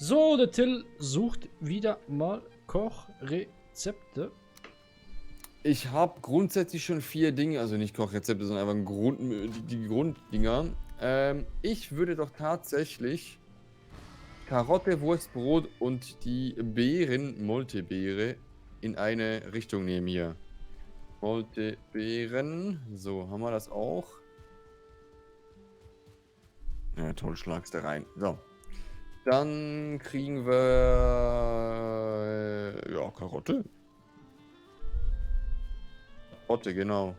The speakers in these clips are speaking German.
So, der Till sucht wieder mal Kochrezepte. Ich habe grundsätzlich schon 4 Dinge, also nicht Kochrezepte, sondern einfach die Grunddinger. Ich würde doch tatsächlich Karotte, Wurstbrot und die Beeren, Moltebeere, in eine Richtung nehmen hier. Moltebeeren. So, haben wir das auch? Ja, toll, schlagst du rein. So. Dann kriegen wir ja, Karotte. Karotte, genau.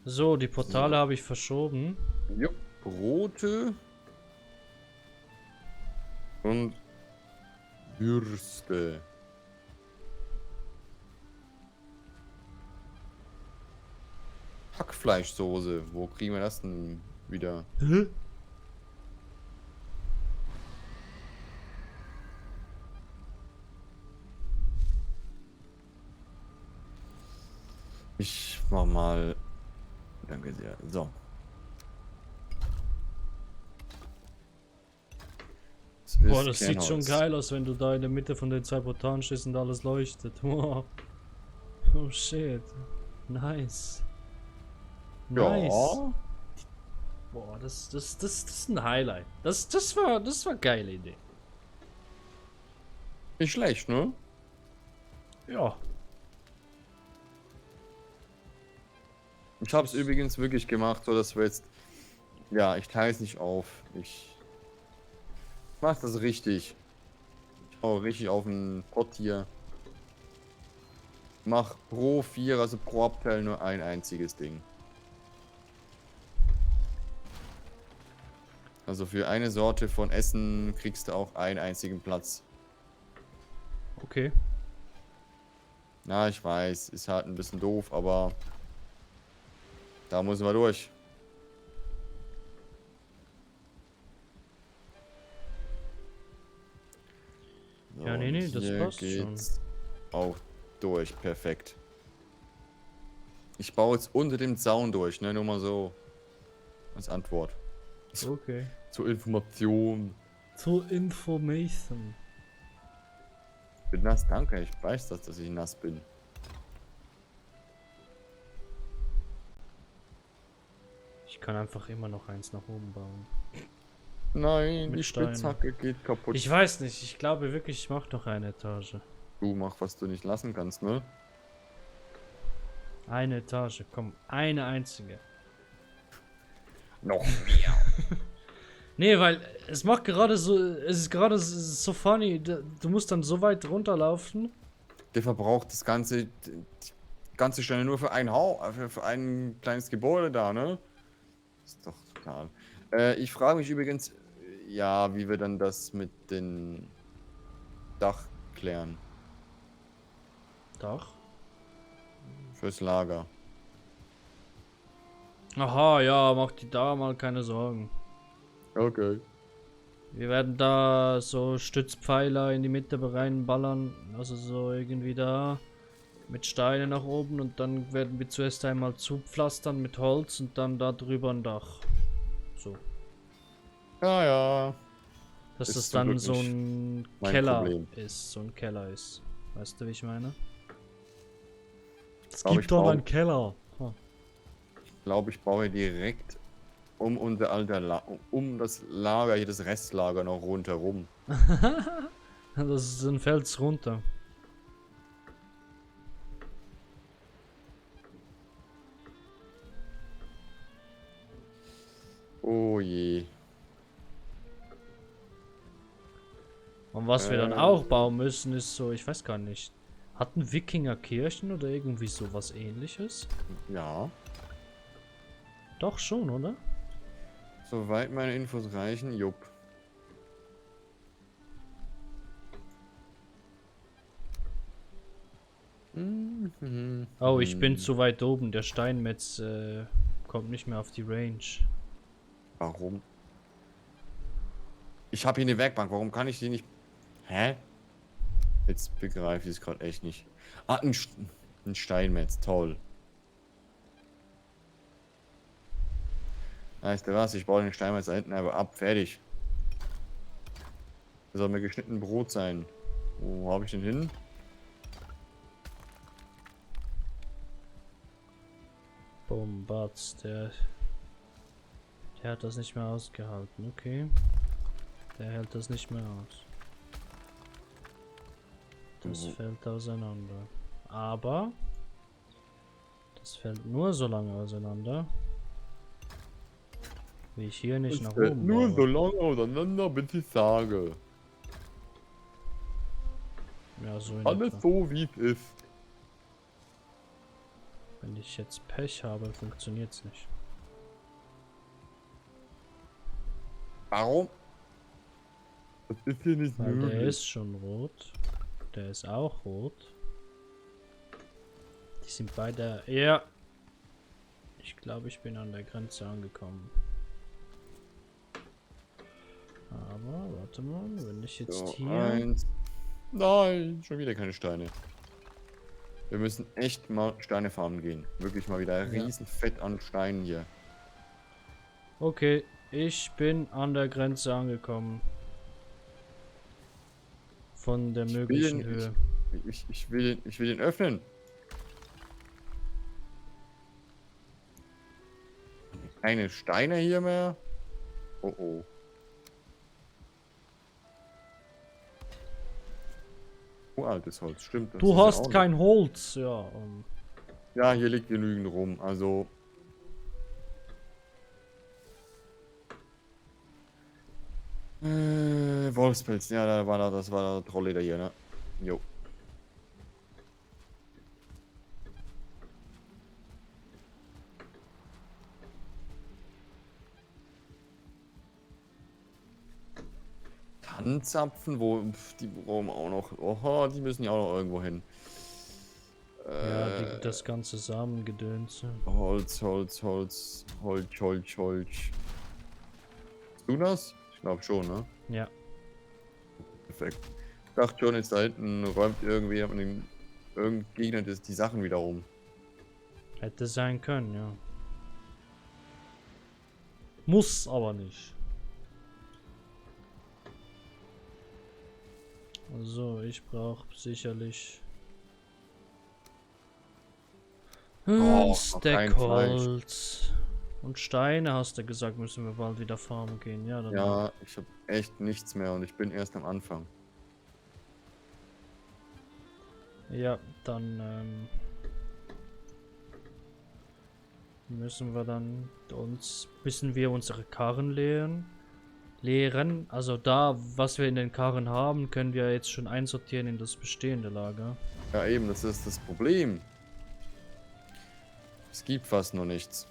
So, die Portale habe ich verschoben. Jo. Brote und Würste. Hackfleischsoße. Wo kriegen wir das denn wieder? Hä? Ich mach mal. Danke sehr. So. Boah, das sieht schon geil aus, wenn du da in der Mitte von den 2 Portalen stehst und alles leuchtet. Wow. Oh shit. Nice. Nice. Ja. Boah, das ist ein Highlight. Das war eine geile Idee. Nicht schlecht, ne? Ja. Ich habe es übrigens wirklich gemacht, so dass wir jetzt. Ja, ich teile es nicht auf. Ich mach das richtig. Ich hau richtig auf den Pott hier. Mach pro 4, also pro Abteil nur ein einziges Ding. Also für eine Sorte von Essen kriegst du auch einen einzigen Platz. Okay. Na, ich weiß, ist halt ein bisschen doof, aber da müssen wir durch. So, Ja, nee, und das hier passt schon. geht's auch durch. Perfekt. Ich baue jetzt unter dem Zaun durch, ne? Nur mal so als Antwort. Okay. Zur Information. Zur Information. Ich bin nass, danke. Ich weiß das, dass ich nass bin. Ich kann einfach immer noch eins nach oben bauen. Nein, Mit die Steinen. Spitzhacke geht kaputt. Ich weiß nicht, ich glaube wirklich, ich mache noch eine Etage. Du mach, was du nicht lassen kannst, ne? Eine Etage, komm, eine einzige. Noch mehr. Nee, weil es macht gerade so, es ist gerade so funny, du musst dann so weit runterlaufen. Der verbraucht die ganze Stelle nur für für ein kleines Gebäude da, ne? Ist doch total. Ich frage mich übrigens, ja, wie wir dann das mit dem Dach klären. Dach? Fürs Lager. Aha, ja, mach dir da mal keine Sorgen. Okay. Wir werden da so Stützpfeiler in die Mitte reinballern, also so irgendwie da mit Steinen nach oben und dann werden wir zuerst einmal zupflastern mit Holz und dann da drüber ein Dach. So. Ja, ja. Dass Ist das zum dann Glück so nicht ein mein Keller Problem. ist. So ein Keller ist. Weißt du, wie ich meine? Es Glaub, gibt ich doch brauch- einen Keller. Ha. Ich glaube, ich baue direkt um das Lager, hier das Restlager noch rundherum. Das ist ein Fels runter. Oh je. Und was wir dann auch bauen müssen, ist so, ich weiß gar nicht. Hatten Wikinger Kirchen oder irgendwie sowas ähnliches? Ja. Doch schon, oder? Soweit meine Infos reichen, jupp. Oh, ich bin zu weit oben. Der Steinmetz kommt nicht mehr auf die Range. Warum? Ich habe hier eine Werkbank, warum kann ich die nicht... Hä? Jetzt begreife ich es gerade echt nicht. Ah, ein Steinmetz, toll. Weißt du was, ich baue den Steinmetz da hinten aber ab, fertig. Das soll mir geschnitten Brot sein. Wo habe ich den hin? Bombards, der hat das nicht mehr ausgehalten, okay. Der hält das nicht mehr aus. Das fällt auseinander. Aber das fällt nur so lange auseinander, wie ich hier nicht nach oben Nur so baue. lange auseinander, bis ich sage. Ja, so in Alles etwa. so, wie es ist. Wenn ich jetzt Pech habe, funktioniert es nicht. Warum? Das ist hier nicht Weil der möglich. ist schon rot. Der ist auch rot. Die sind beide... Ja. Ich glaube, ich bin an der Grenze angekommen. Aber, warte mal, wenn ich jetzt So, hier... 1. Nein, schon wieder keine Steine. Wir müssen echt mal Steine farmen gehen. Wirklich mal wieder Ja. riesen Fett an Steinen hier. Okay, ich bin an der Grenze angekommen. Von der möglichen Höhe. Ich will den öffnen. Keine Steine hier mehr. Oh oh. Uraltes Holz, stimmt. Das Du ist ja hast auch kein Holz, ja. Ja, hier liegt genügend rum. Also. Wolfspelz, ja, das war der Trollleder hier, ne? Jo. Tannenzapfen, die brauchen auch noch. Oha, die müssen ja auch noch irgendwo hin. Ja, das ganze Samengedönse. Holz. Hast du das? Ich glaube schon, ne? Ja. Perfekt. Ich dachte schon, jetzt da hinten räumt irgendwie irgendein Gegner die Sachen wieder rum. Hätte sein können, ja. Muss aber nicht. So, ich brauche sicherlich ein noch Stack kein Fleisch. Holz. Und Steine hast du gesagt, müssen wir bald wieder farmen gehen. Ja, dann. Ja, ich habe echt nichts mehr und ich bin erst am Anfang. Ja, dann müssen wir unsere Karren leeren. Also da, was wir in den Karren haben, können wir jetzt schon einsortieren in das bestehende Lager. Ja, eben, das ist das Problem. Es gibt fast noch nichts.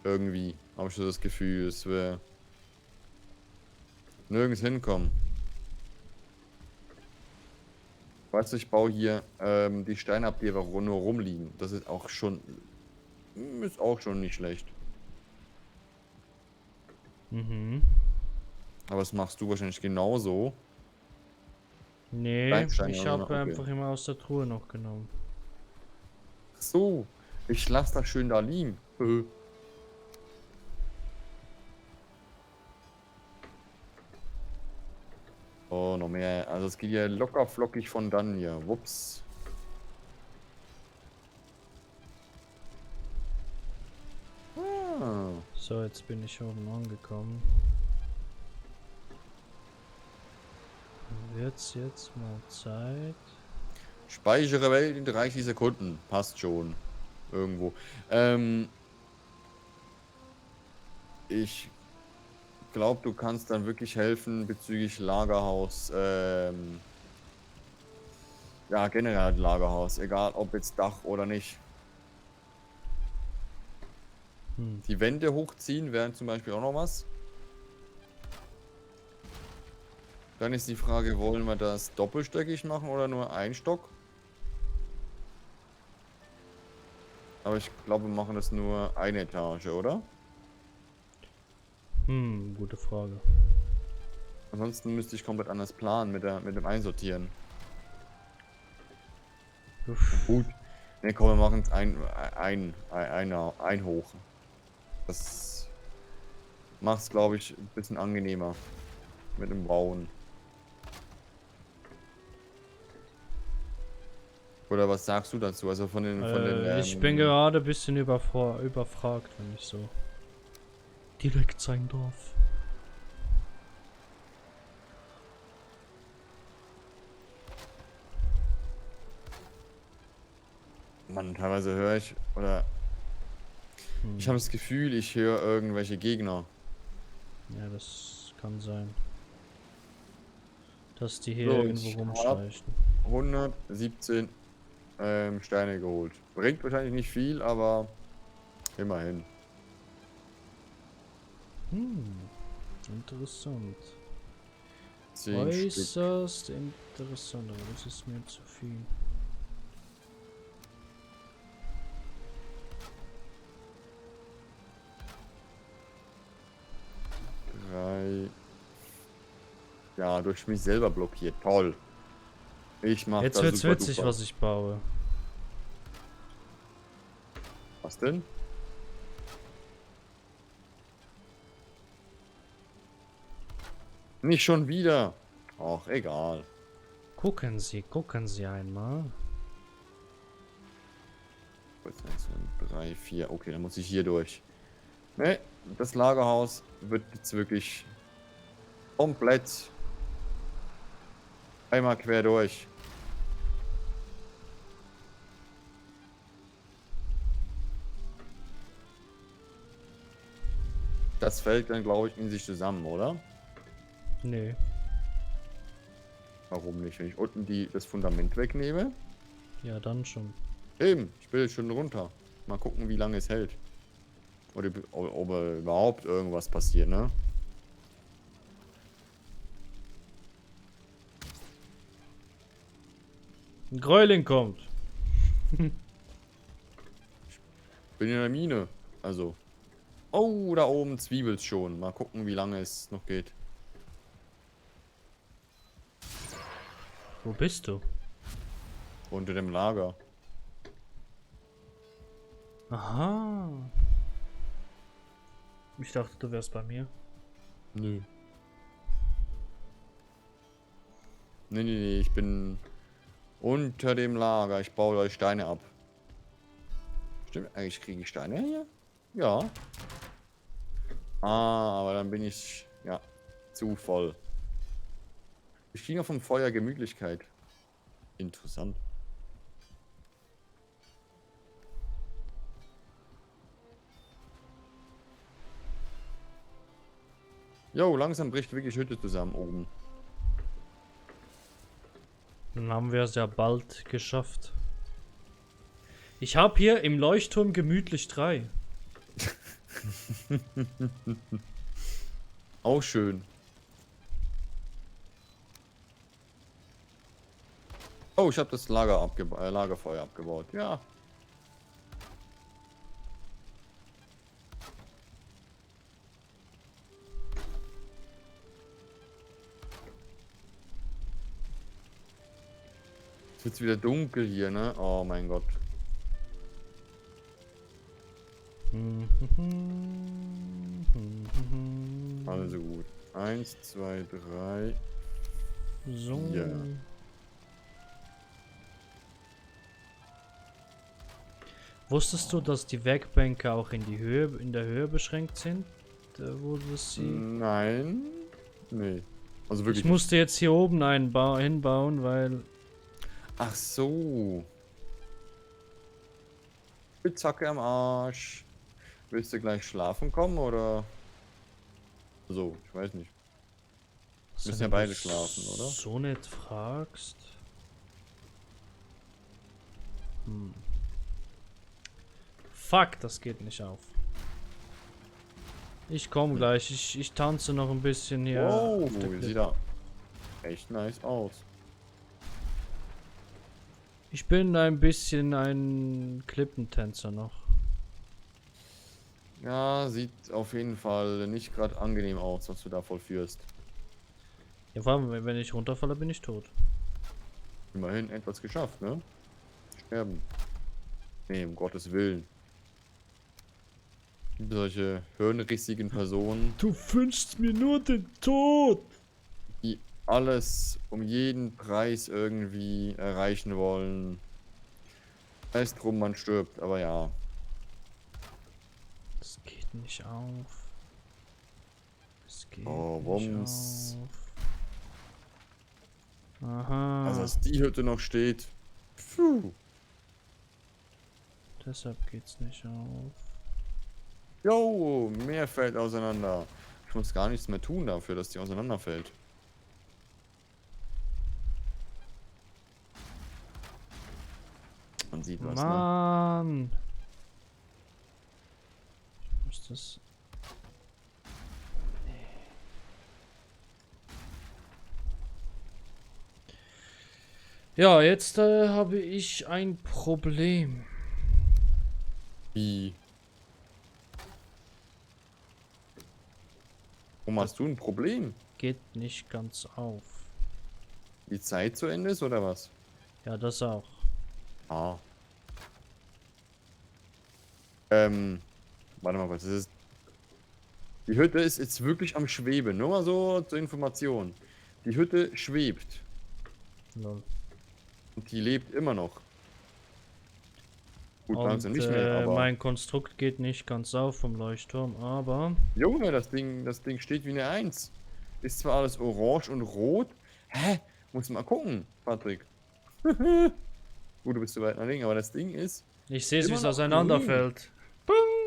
Irgendwie habe ich so das Gefühl, es wäre nirgends hinkommen. Weißt du, ich baue hier die Steine ab, die einfach nur rumliegen. Das ist auch schon nicht schlecht. Mhm. Aber das machst du wahrscheinlich genauso. Nee, Kleinsteine, ich also, habe okay. einfach immer aus der Truhe noch genommen. So, ich lasse das schön da liegen. Oh, noch mehr. Also es geht ja locker flockig von dann hier. Wups. Ah. So, jetzt bin ich oben angekommen. Wird's jetzt mal Zeit? Speichere Welt in 30 Sekunden. Passt schon. Irgendwo. Ich glaube, du kannst dann wirklich helfen bezüglich Lagerhaus. Ja, generell halt Lagerhaus. Egal, ob jetzt Dach oder nicht. Die Wände hochziehen wären zum Beispiel auch noch was. Dann ist die Frage, wollen wir das doppelstöckig machen oder nur ein Stock? Aber ich glaube, wir machen das nur eine Etage, oder? Gute Frage. Ansonsten müsste ich komplett anders planen mit dem Einsortieren. Uff. Gut. Ne, komm, wir machen es ein hoch. Das macht es, glaube ich, ein bisschen angenehmer mit dem Bauen. Oder was sagst du dazu? Also von den Ich bin gerade ein bisschen überfragt, wenn ich so direkt sein darf. Mann, teilweise höre ich, oder ich habe das Gefühl, ich höre irgendwelche Gegner. Ja, das kann sein. Dass die hier So, irgendwo ich habe rumschleichen. 117 Steine geholt. Bringt wahrscheinlich nicht viel, aber immerhin. Interessant. 10 Stück. Äußerst interessant, aber das ist mir zu viel. Drei. Ja, durch mich selber blockiert. Toll. Ich mache Jetzt das wird's super witzig, duper. was ich baue. Was denn? Nicht schon wieder. Ach, egal. Gucken Sie einmal. 3, 4. Okay, dann muss ich hier durch. Ne, das Lagerhaus wird jetzt wirklich komplett einmal quer durch. Das fällt dann, glaube ich, in sich zusammen, oder? Nee. Warum nicht? Wenn ich unten das Fundament wegnehme. Ja, dann schon. Eben, ich will schon runter. Mal gucken, wie lange es hält. Oder ob überhaupt irgendwas passiert, ne? Ein Gräuling kommt. Bin in der Mine. Also. Oh, da oben zwiebelt's schon. Mal gucken, wie lange es noch geht. Wo bist du? Unter dem Lager. Aha. Ich dachte, du wärst bei mir. Nö. Nee, ich bin unter dem Lager. Ich baue euch Steine ab. Stimmt, eigentlich kriege ich Steine hier? Ja. Ah, aber dann bin ich, ja, zu voll. Ich ging vom Feuer Gemütlichkeit. Interessant. Jo, langsam bricht wirklich Hütte zusammen oben. Dann haben wir es ja bald geschafft. Ich habe hier im Leuchtturm gemütlich 3. Auch schön. Oh, ich habe das Lagerfeuer abgebaut. Ja. Jetzt wird's wieder dunkel hier, ne? Oh mein Gott. Also gut. 1, 2, 3. So. Ja. Wusstest du, dass die Werkbänke auch in der Höhe beschränkt sind? Wo das sie. Nein. Nee. Also wirklich. Ich musste jetzt hier oben einen hinbauen, weil. Ach so. Spitzhacke am Arsch. Willst du gleich schlafen kommen oder? So, ich weiß nicht. Müssen ja wenn beide du schlafen, oder? So nicht fragst. Fuck, das geht nicht auf. Ich komme gleich. Ich tanze noch ein bisschen hier. Wow, auf der sieht Klippe. da echt nice aus. Ich bin ein bisschen ein Klippentänzer noch. Ja, sieht auf jeden Fall nicht gerade angenehm aus, was du da vollführst. Ja, vor allem, wenn ich runterfalle, bin ich tot. Immerhin etwas geschafft, ne? Sterben. Nee, um Gottes Willen. Solche hirnrissigen Personen, Du wünschst mir nur den Tod. die alles um jeden Preis irgendwie erreichen wollen. Sei es drum, man stirbt, aber ja. Das geht nicht auf. Es geht Oh, nicht Wumms. auf. Also, Aha. dass die Hütte noch steht. Puh. Deshalb geht's nicht auf. Jo, mehr fällt auseinander. Ich muss gar nichts mehr tun dafür, dass die auseinanderfällt. Man sieht was, ne? Mann. Ich muss das. Ja, jetzt habe ich ein Problem. Wie? Warum hast du ein Problem? Geht nicht ganz auf. Die Zeit zu Ende ist oder was? Ja, das auch. Ah. Warte mal kurz. Das ist, die Hütte ist jetzt wirklich am Schweben. Nur mal so zur Information. Die Hütte schwebt. Lol. Und die lebt immer noch. Gut, langsam Und nicht mehr, aber. mein Konstrukt geht nicht ganz auf vom Leuchtturm, aber Junge, das Ding steht wie eine Eins. Ist zwar alles orange und rot. Hä? Muss mal gucken, Patrick. Gut, du bist zu weit nach links, aber das Ding ist. ich sehe es, wie Immer es noch auseinanderfällt.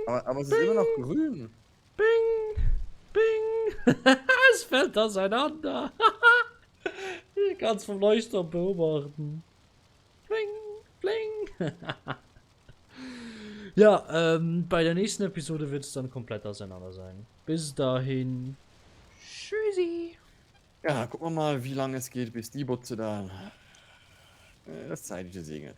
Aber es ist immer noch grün. Bing! Bing! Es fällt auseinander. Ich kann es vom Leuchtturm beobachten. Bling! Bling! Ja, bei der nächsten Episode wird es dann komplett auseinander sein. Bis dahin. Tschüssi! Ja, gucken wir mal, wie lange es geht, bis die Butze da das Zeitliche segnet.